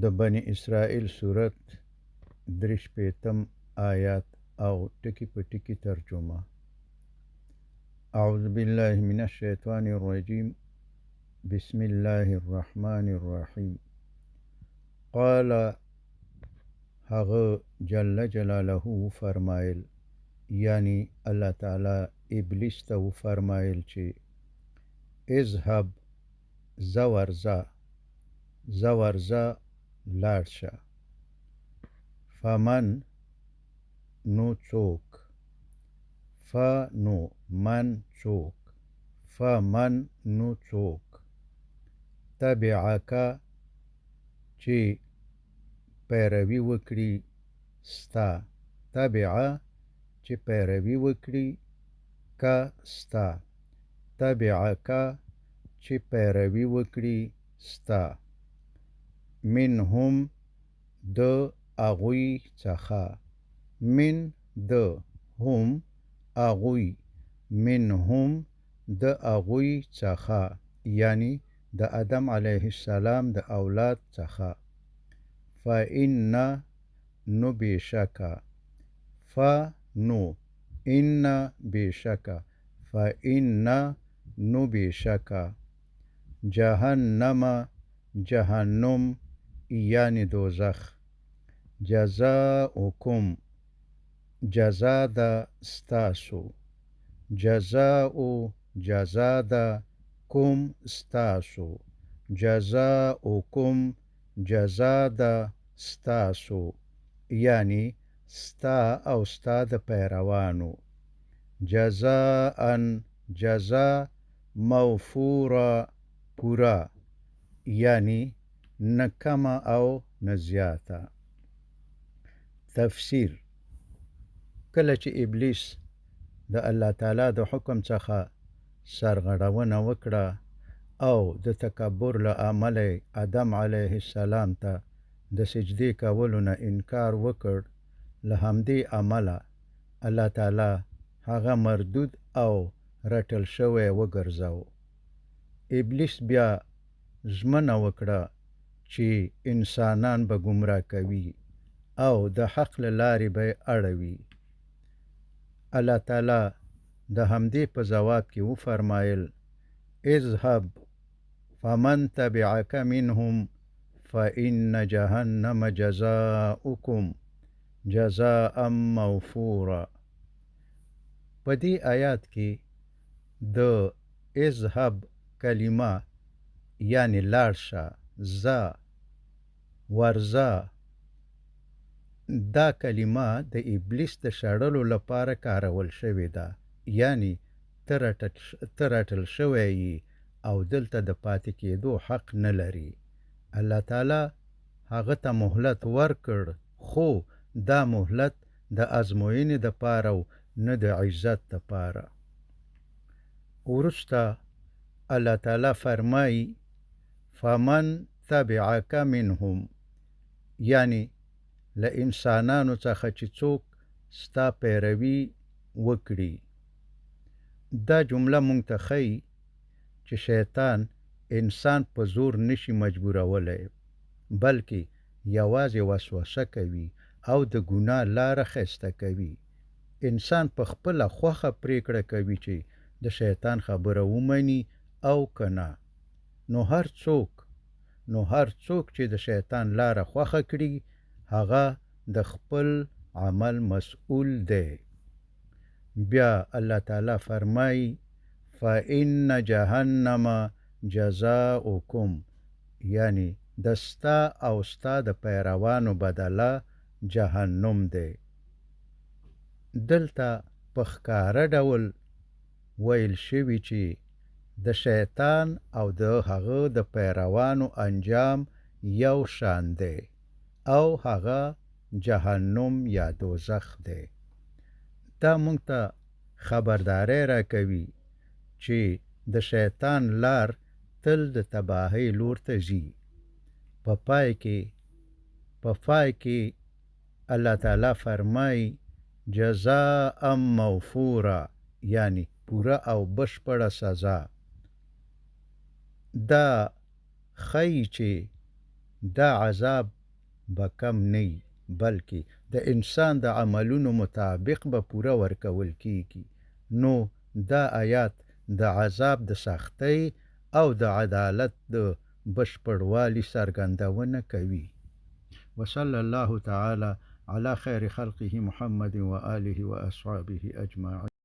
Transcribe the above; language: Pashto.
د بني اسرائیل سورت 63 آیات او ټکی په ټکی ترجمه. اعوذ بالله من الشیطان الرجیم. بسم الله الرحمن الرحیم. قال هغه جل جلاله فرمایل، یعنی الله تعالی ابلیس ته فرمایل چې اذهب زورزا لاړ شه. فمن نو څوک، من څوک، فمن نو څوک، تبعک چې پیروي وکړي ستا، تبعه چې پیروي وکړي کا ستا، تبعک چې پیروي وکړي ستا، منهم د اغوی څخه، من د هم اغوی، منهم د اغوی څخه، یعنی د آدم علیه السلام د اولاد څخه. فإن نو بشکه، فنو ان بشکه، فإن نو بشکه، جهنم یعنی دوزخ، جزاؤکم جزا ده ستاسو، جزا ده کم ستاسو، جزاؤکم جزا ده ستاسو، یعنی ستا او ستا د پیروانو. جزاءً جزا موفورا پورا، یعنی نه کمه او نه زیاته. تفسیر: کله چې ابلیس د الله تعالی د حکم څخه سرغړونه وکړه او د تکبر له امله آدم علیه السلام ته د سجدې کولو نه انکار وکړ، له همدې امله الله تعالی هغه مردود او رټل شوی وګرځاوه. ابلیس بیا ژمنه وکړه چې انسانان به ګمراه کوي او د حق له لارې به اړوي. الله تعالی د همدې په جواب کې وفرمایل: اذهب فمن تبعك منهم فإن جهنم جزاؤكم جزاء موفورا. په دې آیات کې د اذهب کلمه یعنی لاړ شه، ورځه، دا کلمه د ابلیس د شړلو لپاره کارول شوې ده، یعنی ته رټل شوی یې او دلته د پاتې کېدو حق نه لري. الله تعالی هغه ته مهلت ورکړ، خو دا مهلت د ازموینې دپاره او نه د عزت دپاره. وروسته الله تعالی فرمایي: فمن تبعک منهم، یعنی له انسانانو څخه چې څوک ستا پیروي وکړي. دا جمله مونږ ته ښیي چې شیطان انسان په زور نشي مجبورولی، بلکې یوازې وسوسه کوي او د ګناه لاره ښایسته کوي. انسان په خپله خوښه پریکړه کوي چې د شیطان خبره ومني او که نه. نو هر څوک چې د شیطان لاره خوښه کړي هغه د خپل عمل مسئول دی. بیا الله تعالی فرمایي: فإن جهنم جزاؤکم، یعنی د ستا او ستا د پیروانو بدله جهنم دی. دلته په ښکاره ډول ویل شوي چې د شیطان او د هغه د پیروانو انجام یو شان دی او هغه جهنم یا دوزخ دی. دا مونږ ته خبرداری راکوي چې د شیطان لار تل د تباهۍ لور ته ځي. په پای کې الله تعالی فرمایي: جزاء موفورا، یعنی پوره او بشپړه سزا. دا ښیي چې دا عذاب به کم نه وي، بلکې د انسان د عملونو مطابق به پوره ورکول کیږي. نو دا آیات د عذاب د سختۍ او د عدالت د بشپړوالي څرګندونه کوي. وصلی الله تعالی علی خیر خلقه محمد و آله و اصحابه اجمعین.